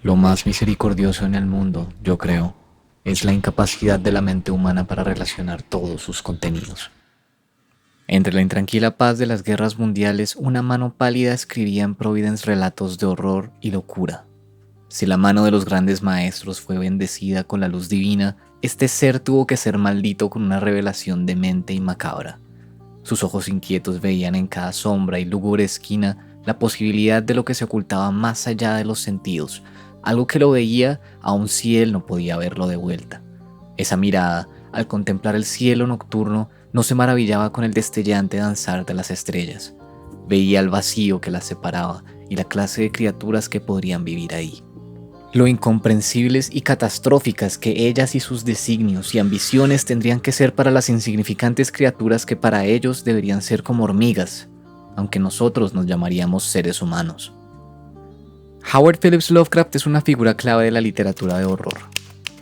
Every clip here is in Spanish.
Lo más misericordioso en el mundo, yo creo, es la incapacidad de la mente humana para relacionar todos sus contenidos. Entre la intranquila paz de las guerras mundiales, una mano pálida escribía en Providence relatos de horror y locura. Si la mano de los grandes maestros fue bendecida con la luz divina, este ser tuvo que ser maldito con una revelación demente y macabra. Sus ojos inquietos veían en cada sombra y lúgubre esquina la posibilidad de lo que se ocultaba más allá de los sentidos, algo que lo veía aun si él no podía verlo de vuelta. Esa mirada, al contemplar el cielo nocturno, no se maravillaba con el destellante danzar de las estrellas. Veía el vacío que las separaba y la clase de criaturas que podrían vivir ahí. Lo incomprensibles y catastróficas que ellas y sus designios y ambiciones tendrían que ser para las insignificantes criaturas que para ellos deberían ser como hormigas, aunque nosotros nos llamaríamos seres humanos. Howard Phillips Lovecraft es una figura clave de la literatura de horror,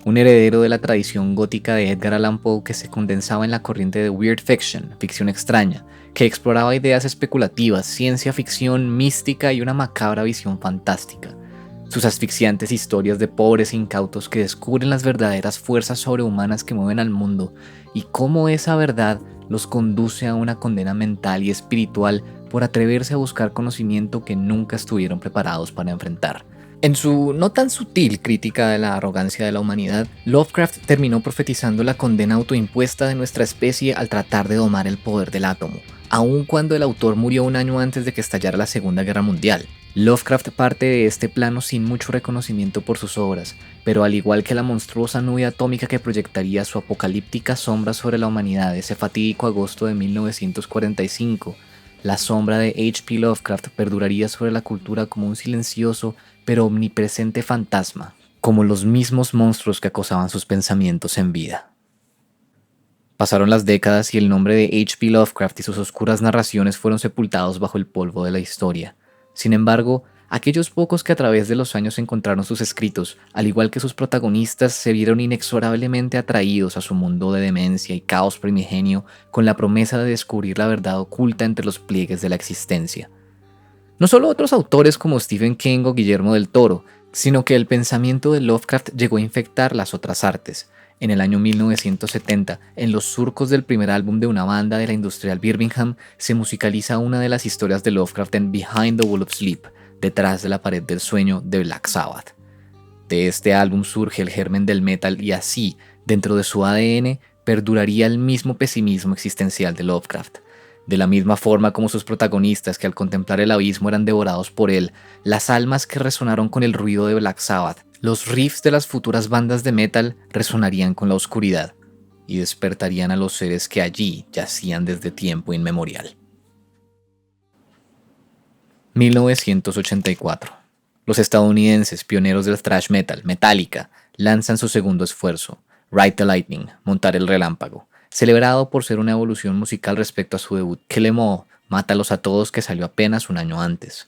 un heredero de la tradición gótica de Edgar Allan Poe que se condensaba en la corriente de weird fiction, ficción extraña, que exploraba ideas especulativas, ciencia ficción, mística y una macabra visión fantástica. Sus asfixiantes historias de pobres incautos que descubren las verdaderas fuerzas sobrehumanas que mueven al mundo y cómo esa verdad los conduce a una condena mental y espiritual por atreverse a buscar conocimiento que nunca estuvieron preparados para enfrentar. En su no tan sutil crítica de la arrogancia de la humanidad, Lovecraft terminó profetizando la condena autoimpuesta de nuestra especie al tratar de domar el poder del átomo, aun cuando el autor murió un año antes de que estallara la Segunda Guerra Mundial. Lovecraft parte de este plano sin mucho reconocimiento por sus obras, pero al igual que la monstruosa nube atómica que proyectaría su apocalíptica sombra sobre la humanidad ese fatídico agosto de 1945, la sombra de H.P. Lovecraft perduraría sobre la cultura como un silencioso pero omnipresente fantasma, como los mismos monstruos que acosaban sus pensamientos en vida. Pasaron las décadas y el nombre de H.P. Lovecraft y sus oscuras narraciones fueron sepultados bajo el polvo de la historia. Sin embargo, aquellos pocos que a través de los años encontraron sus escritos, al igual que sus protagonistas, se vieron inexorablemente atraídos a su mundo de demencia y caos primigenio con la promesa de descubrir la verdad oculta entre los pliegues de la existencia. No solo otros autores como Stephen King o Guillermo del Toro, sino que el pensamiento de Lovecraft llegó a infectar las otras artes. En el año 1970, en los surcos del primer álbum de una banda de la industrial Birmingham, se musicaliza una de las historias de Lovecraft en Behind the Wall of Sleep, detrás de la pared del sueño de Black Sabbath. De este álbum surge el germen del metal y así, dentro de su ADN, perduraría el mismo pesimismo existencial de Lovecraft. De la misma forma como sus protagonistas que al contemplar el abismo eran devorados por él, las almas que resonaron con el ruido de Black Sabbath, los riffs de las futuras bandas de metal resonarían con la oscuridad y despertarían a los seres que allí yacían desde tiempo inmemorial. 1984. Los estadounidenses pioneros del thrash metal, Metallica, lanzan su segundo esfuerzo, Ride the Lightning, Montar el Relámpago, celebrado por ser una evolución musical respecto a su debut Kill 'Em All, Mátalos a Todos, que salió apenas un año antes.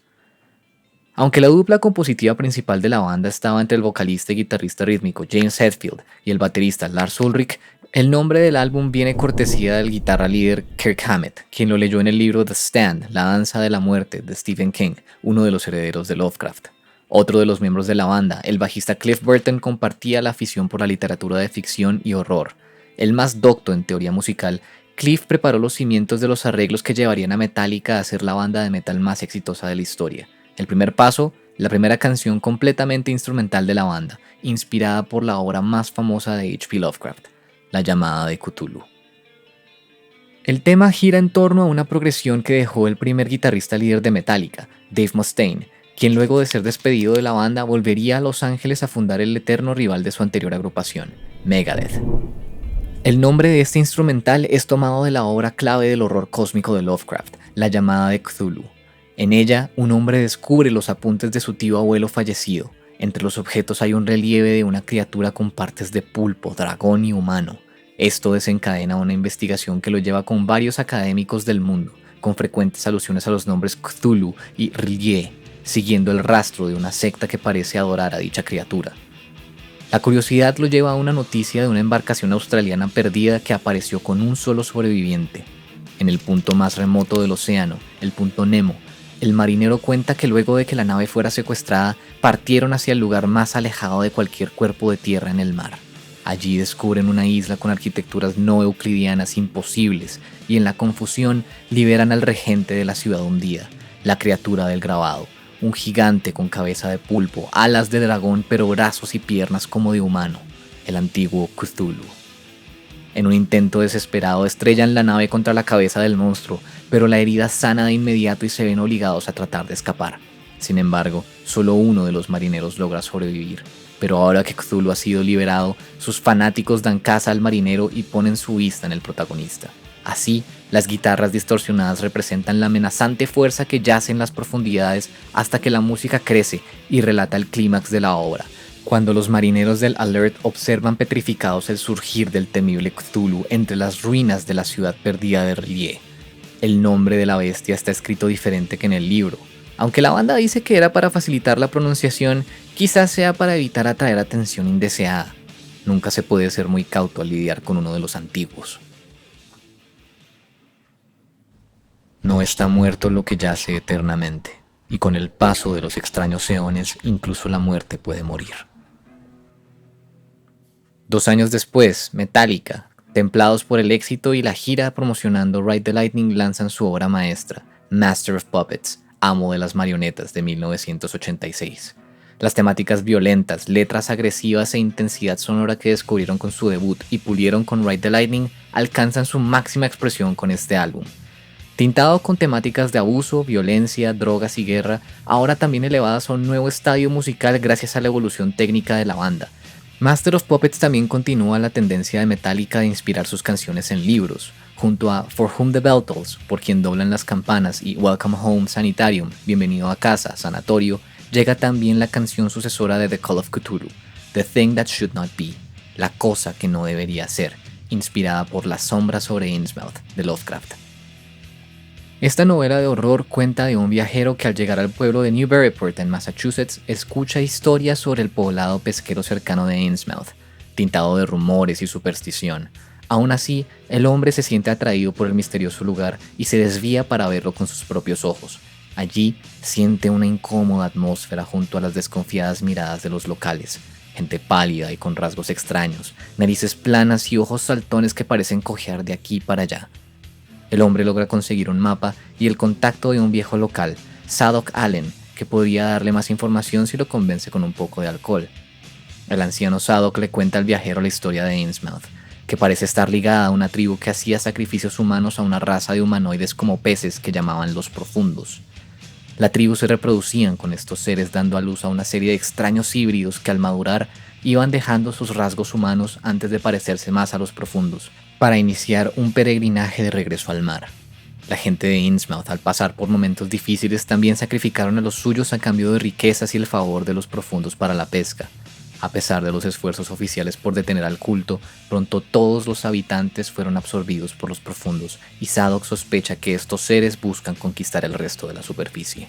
Aunque la dupla compositiva principal de la banda estaba entre el vocalista y guitarrista rítmico James Hetfield y el baterista Lars Ulrich, el nombre del álbum viene cortesía del guitarra líder Kirk Hammett, quien lo leyó en el libro The Stand, La Danza de la Muerte de Stephen King, uno de los herederos de Lovecraft. Otro de los miembros de la banda, el bajista Cliff Burton, compartía la afición por la literatura de ficción y horror. El más docto en teoría musical, Cliff preparó los cimientos de los arreglos que llevarían a Metallica a ser la banda de metal más exitosa de la historia. El primer paso, la primera canción completamente instrumental de la banda, inspirada por la obra más famosa de H.P. Lovecraft, La Llamada de Cthulhu. El tema gira en torno a una progresión que dejó el primer guitarrista líder de Metallica, Dave Mustaine, quien luego de ser despedido de la banda volvería a Los Ángeles a fundar el eterno rival de su anterior agrupación, Megadeth. El nombre de este instrumental es tomado de la obra clave del horror cósmico de Lovecraft, La Llamada de Cthulhu. En ella, un hombre descubre los apuntes de su tío abuelo fallecido. Entre los objetos hay un relieve de una criatura con partes de pulpo, dragón y humano. Esto desencadena una investigación que lo lleva con varios académicos del mundo, con frecuentes alusiones a los nombres Cthulhu y R'lyeh, siguiendo el rastro de una secta que parece adorar a dicha criatura. La curiosidad lo lleva a una noticia de una embarcación australiana perdida que apareció con un solo sobreviviente. En el punto más remoto del océano, el punto Nemo, El marinero cuenta que luego de que la nave fuera secuestrada, partieron hacia el lugar más alejado de cualquier cuerpo de tierra en el mar. Allí descubren una isla con arquitecturas no euclidianas imposibles y en la confusión liberan al regente de la ciudad hundida, la criatura del grabado, un gigante con cabeza de pulpo, alas de dragón pero brazos y piernas como de humano, el antiguo Cthulhu. En un intento desesperado estrellan la nave contra la cabeza del monstruo, pero la herida sana de inmediato y se ven obligados a tratar de escapar. Sin embargo, solo uno de los marineros logra sobrevivir. Pero ahora que Cthulhu ha sido liberado, sus fanáticos dan caza al marinero y ponen su vista en el protagonista. Así, las guitarras distorsionadas representan la amenazante fuerza que yace en las profundidades hasta que la música crece y relata el clímax de la obra, cuando los marineros del Alert observan petrificados el surgir del temible Cthulhu entre las ruinas de la ciudad perdida de Rillié. El nombre de la bestia está escrito diferente que en el libro. Aunque la banda dice que era para facilitar la pronunciación, quizás sea para evitar atraer atención indeseada. Nunca se puede ser muy cauto al lidiar con uno de los antiguos. No está muerto lo que yace eternamente, y con el paso de los extraños eones incluso la muerte puede morir. 2 años después, Metallica, templados por el éxito y la gira promocionando Ride the Lightning, lanzan su obra maestra, Master of Puppets, Amo de las Marionetas, de 1986. Las temáticas violentas, letras agresivas e intensidad sonora que descubrieron con su debut y pulieron con Ride the Lightning alcanzan su máxima expresión con este álbum. Tintado con temáticas de abuso, violencia, drogas y guerra, ahora también elevadas a un nuevo estadio musical gracias a la evolución técnica de la banda. Master of Puppets también continúa la tendencia de Metallica de inspirar sus canciones en libros, junto a For Whom the Bell Tolls, por quien doblan las campanas, y Welcome Home Sanitarium, Bienvenido a casa, Sanatorio, llega también la canción sucesora de The Call of Cthulhu, The Thing That Should Not Be, La cosa que no debería ser, inspirada por La sombra sobre Innsmouth, de Lovecraft. Esta novela de horror cuenta de un viajero que al llegar al pueblo de Newburyport en Massachusetts escucha historias sobre el poblado pesquero cercano de Innsmouth, tintado de rumores y superstición. Aún así, el hombre se siente atraído por el misterioso lugar y se desvía para verlo con sus propios ojos. Allí siente una incómoda atmósfera junto a las desconfiadas miradas de los locales, gente pálida y con rasgos extraños, narices planas y ojos saltones que parecen cojear de aquí para allá. El hombre logra conseguir un mapa y el contacto de un viejo local, Zadok Allen, que podría darle más información si lo convence con un poco de alcohol. El anciano Zadok le cuenta al viajero la historia de Innsmouth, que parece estar ligada a una tribu que hacía sacrificios humanos a una raza de humanoides como peces que llamaban los profundos. La tribu se reproducían con estos seres dando a luz a una serie de extraños híbridos que al madurar iban dejando sus rasgos humanos antes de parecerse más a los profundos, para iniciar un peregrinaje de regreso al mar. La gente de Innsmouth, al pasar por momentos difíciles, también sacrificaron a los suyos a cambio de riquezas y el favor de los profundos para la pesca. A pesar de los esfuerzos oficiales por detener al culto, pronto todos los habitantes fueron absorbidos por los profundos, y Zadok sospecha que estos seres buscan conquistar el resto de la superficie.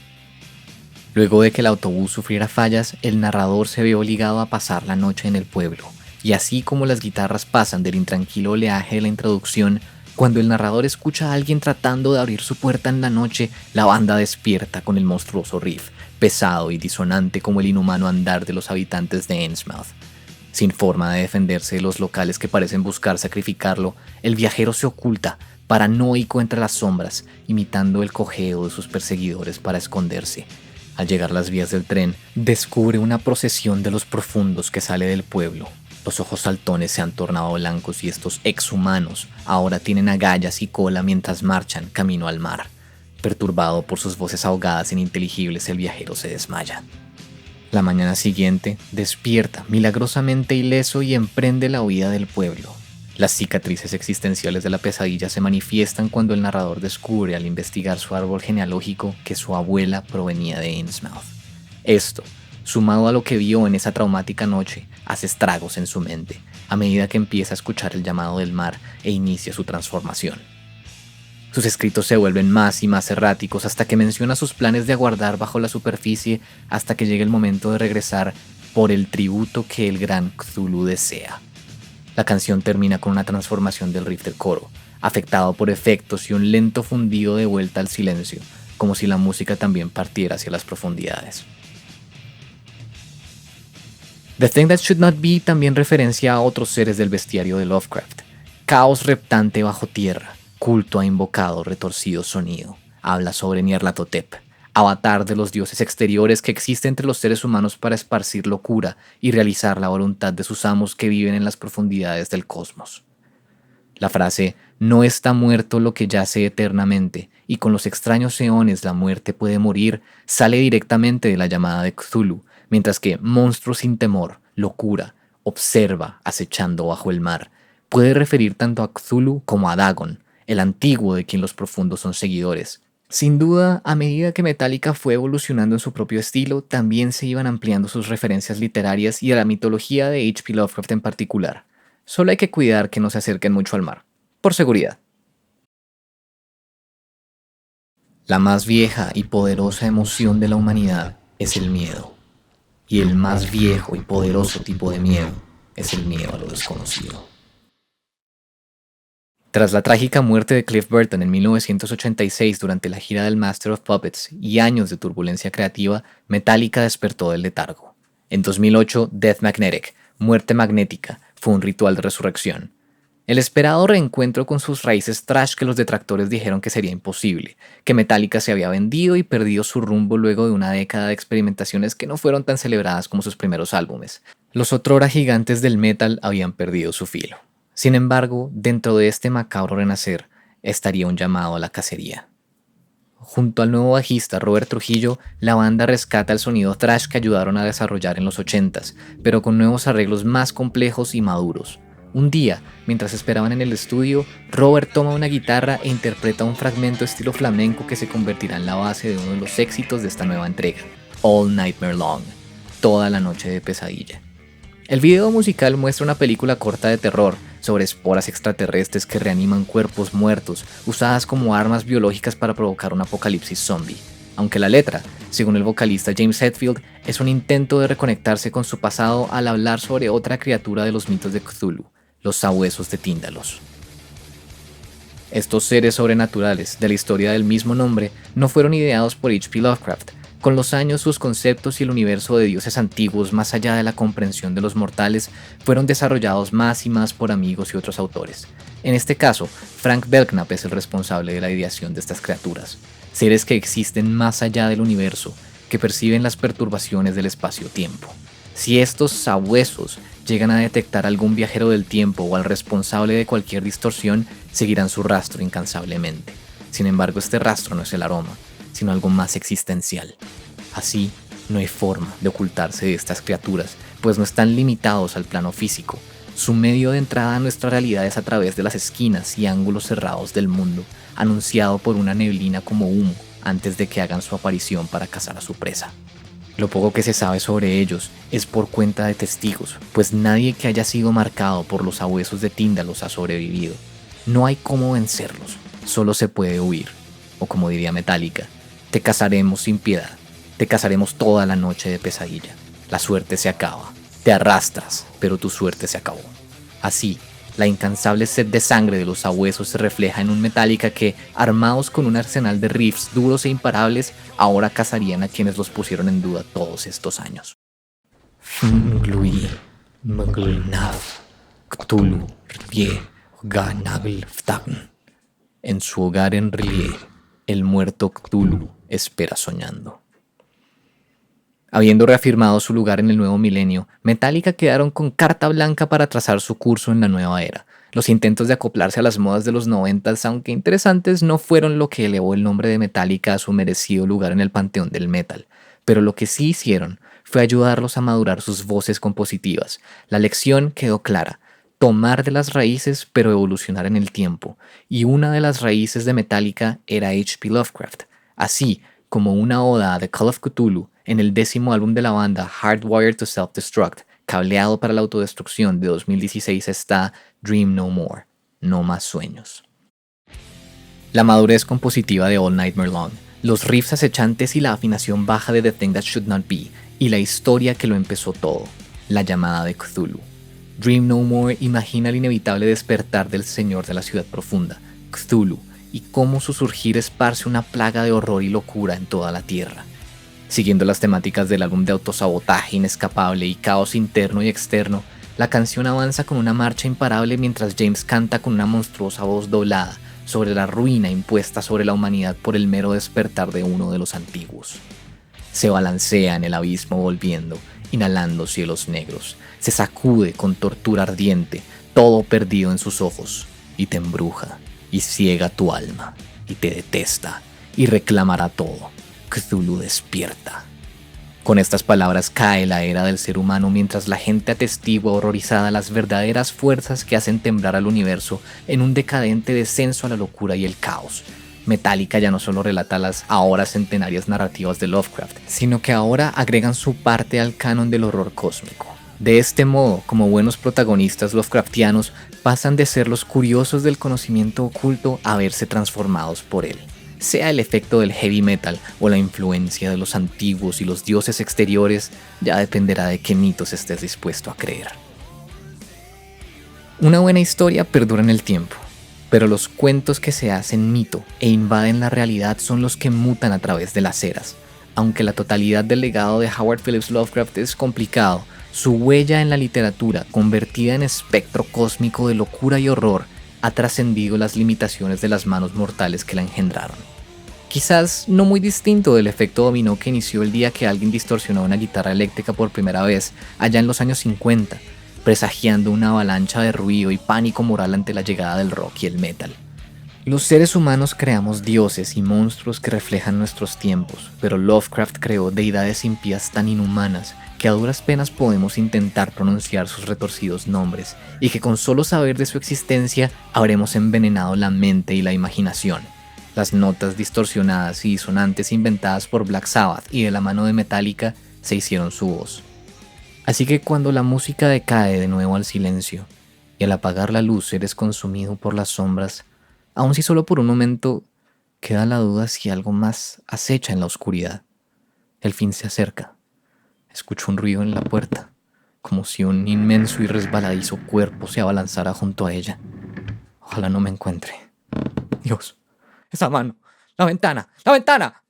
Luego de que el autobús sufriera fallas, el narrador se ve obligado a pasar la noche en el pueblo. Y así como las guitarras pasan del intranquilo oleaje de la introducción, cuando el narrador escucha a alguien tratando de abrir su puerta en la noche, la banda despierta con el monstruoso riff, pesado y disonante como el inhumano andar de los habitantes de Innsmouth. Sin forma de defenderse de los locales que parecen buscar sacrificarlo, el viajero se oculta, paranoico entre las sombras, imitando el cojeo de sus perseguidores para esconderse. Al llegar a las vías del tren, descubre una procesión de los profundos que sale del pueblo. Los ojos saltones se han tornado blancos y estos exhumanos ahora tienen agallas y cola mientras marchan camino al mar. Perturbado por sus voces ahogadas e ininteligibles, el viajero se desmaya. La mañana siguiente, despierta milagrosamente ileso y emprende la huida del pueblo. Las cicatrices existenciales de la pesadilla se manifiestan cuando el narrador descubre al investigar su árbol genealógico que su abuela provenía de Innsmouth. Esto, sumado a lo que vio en esa traumática noche, hace estragos en su mente, a medida que empieza a escuchar el llamado del mar e inicia su transformación. Sus escritos se vuelven más y más erráticos hasta que menciona sus planes de aguardar bajo la superficie hasta que llegue el momento de regresar por el tributo que el gran Cthulhu desea. La canción termina con una transformación del riff del coro, afectado por efectos y un lento fundido de vuelta al silencio, como si la música también partiera hacia las profundidades. The Thing That Should Not Be también referencia a otros seres del bestiario de Lovecraft. Caos reptante bajo tierra, culto a invocado retorcido sonido. Habla sobre Nyarlathotep, avatar de los dioses exteriores que existe entre los seres humanos para esparcir locura y realizar la voluntad de sus amos que viven en las profundidades del cosmos. La frase "no está muerto lo que yace eternamente, y con los extraños eones la muerte puede morir" sale directamente de la llamada de Cthulhu, mientras que monstruo sin temor, locura, observa acechando bajo el mar, puede referir tanto a Cthulhu como a Dagon, el antiguo de quien los profundos son seguidores. Sin duda, a medida que Metallica fue evolucionando en su propio estilo, también se iban ampliando sus referencias literarias y a la mitología de H.P. Lovecraft en particular. Solo hay que cuidar que no se acerquen mucho al mar, por seguridad. La más vieja y poderosa emoción de la humanidad es el miedo. Y el más viejo y poderoso tipo de miedo es el miedo a lo desconocido. Tras la trágica muerte de Cliff Burton en 1986 durante la gira del Master of Puppets y años de turbulencia creativa, Metallica despertó del letargo. En 2008, Death Magnetic, Muerte Magnética, fue un ritual de resurrección. El esperado reencuentro con sus raíces thrash que los detractores dijeron que sería imposible, que Metallica se había vendido y perdido su rumbo luego de una década de experimentaciones que no fueron tan celebradas como sus primeros álbumes. Los otrora gigantes del metal habían perdido su filo. Sin embargo, dentro de este macabro renacer estaría un llamado a la cacería. Junto al nuevo bajista Robert Trujillo, la banda rescata el sonido thrash que ayudaron a desarrollar en los 80s, pero con nuevos arreglos más complejos y maduros. Un día, mientras esperaban en el estudio, Robert toma una guitarra e interpreta un fragmento estilo flamenco que se convertirá en la base de uno de los éxitos de esta nueva entrega, All Nightmare Long, Toda la Noche de Pesadilla. El video musical muestra una película corta de terror sobre esporas extraterrestres que reaniman cuerpos muertos, usadas como armas biológicas para provocar un apocalipsis zombie. Aunque la letra, según el vocalista James Hetfield, es un intento de reconectarse con su pasado al hablar sobre otra criatura de los mitos de Cthulhu, los sabuesos de Tíndalos. Estos seres sobrenaturales de la historia del mismo nombre no fueron ideados por H.P. Lovecraft. Con los años, sus conceptos y el universo de dioses antiguos, más allá de la comprensión de los mortales, fueron desarrollados más y más por amigos y otros autores. En este caso, Frank Belknap es el responsable de la ideación de estas criaturas, seres que existen más allá del universo, que perciben las perturbaciones del espacio-tiempo. Si estos sabuesos llegan a detectar a algún viajero del tiempo o al responsable de cualquier distorsión, seguirán su rastro incansablemente. Sin embargo, este rastro no es el aroma, sino algo más existencial. Así, no hay forma de ocultarse de estas criaturas, pues no están limitados al plano físico. Su medio de entrada a nuestra realidad es a través de las esquinas y ángulos cerrados del mundo, anunciado por una neblina como humo antes de que hagan su aparición para cazar a su presa. Lo poco que se sabe sobre ellos es por cuenta de testigos, pues nadie que haya sido marcado por los sabuesos de Tíndalos ha sobrevivido. No hay cómo vencerlos, solo se puede huir. O como diría Metallica, te cazaremos sin piedad, te cazaremos toda la noche de pesadilla. La suerte se acaba, te arrastras, pero tu suerte se acabó. Así, la incansable sed de sangre de los sabuesos se refleja en un Metallica que, armados con un arsenal de riffs duros e imparables, ahora cazarían a quienes los pusieron en duda todos estos años. Fnglui, Mglnav, Cthulhu, Rlie, Ganagl, Ftagn. En su hogar en Rlie, el muerto Cthulhu espera soñando. Habiendo reafirmado su lugar en el nuevo milenio, Metallica quedaron con carta blanca para trazar su curso en la nueva era. Los intentos de acoplarse a las modas de los 90s, aunque interesantes, no fueron lo que elevó el nombre de Metallica a su merecido lugar en el panteón del metal. Pero lo que sí hicieron fue ayudarlos a madurar sus voces compositivas. La lección quedó clara: tomar de las raíces, pero evolucionar en el tiempo. Y una de las raíces de Metallica era H.P. Lovecraft. Así como una oda a The Call of Cthulhu en el 10º álbum de la banda, Hardwired to Self-Destruct, cableado para la autodestrucción, de 2016, está Dream No More, No Más Sueños. La madurez compositiva de All Nightmare Long, los riffs acechantes y la afinación baja de The Thing That Should Not Be, y la historia que lo empezó todo, la llamada de Cthulhu. Dream No More imagina el inevitable despertar del señor de la ciudad profunda, Cthulhu, y cómo su surgir esparce una plaga de horror y locura en toda la Tierra. Siguiendo las temáticas del álbum de autosabotaje inescapable y caos interno y externo, la canción avanza con una marcha imparable mientras James canta con una monstruosa voz doblada sobre la ruina impuesta sobre la humanidad por el mero despertar de uno de los antiguos. Se balancea en el abismo volviendo, inhalando cielos negros, se sacude con tortura ardiente, todo perdido en sus ojos, y te embruja, y ciega tu alma, y te detesta, y reclamará todo. Cthulhu despierta. Con estas palabras cae la era del ser humano mientras la gente atestigua horrorizada las verdaderas fuerzas que hacen temblar al universo en un decadente descenso a la locura y el caos. Metallica ya no solo relata las ahora centenarias narrativas de Lovecraft, sino que ahora agregan su parte al canon del horror cósmico. De este modo, como buenos protagonistas Lovecraftianos, pasan de ser los curiosos del conocimiento oculto a verse transformados por él. Sea el efecto del heavy metal o la influencia de los antiguos y los dioses exteriores, ya dependerá de qué mitos estés dispuesto a creer. Una buena historia perdura en el tiempo, pero los cuentos que se hacen mito e invaden la realidad son los que mutan a través de las eras. Aunque la totalidad del legado de Howard Phillips Lovecraft es complicado, su huella en la literatura, convertida en espectro cósmico de locura y horror, ha trascendido las limitaciones de las manos mortales que la engendraron. Quizás no muy distinto del efecto dominó que inició el día que alguien distorsionó una guitarra eléctrica por primera vez, allá en los años 50, presagiando una avalancha de ruido y pánico moral ante la llegada del rock y el metal. Los seres humanos creamos dioses y monstruos que reflejan nuestros tiempos, pero Lovecraft creó deidades impías tan inhumanas que a duras penas podemos intentar pronunciar sus retorcidos nombres, y que con solo saber de su existencia habremos envenenado la mente y la imaginación. Las notas distorsionadas y disonantes inventadas por Black Sabbath y de la mano de Metallica se hicieron su voz. Así que cuando la música decae de nuevo al silencio, y al apagar la luz eres consumido por las sombras, aun si solo por un momento, queda la duda si algo más acecha en la oscuridad. El fin se acerca. Escucho un ruido en la puerta, como si un inmenso y resbaladizo cuerpo se abalanzara junto a ella. Ojalá no me encuentre. Dios, esa mano, la ventana, la ventana.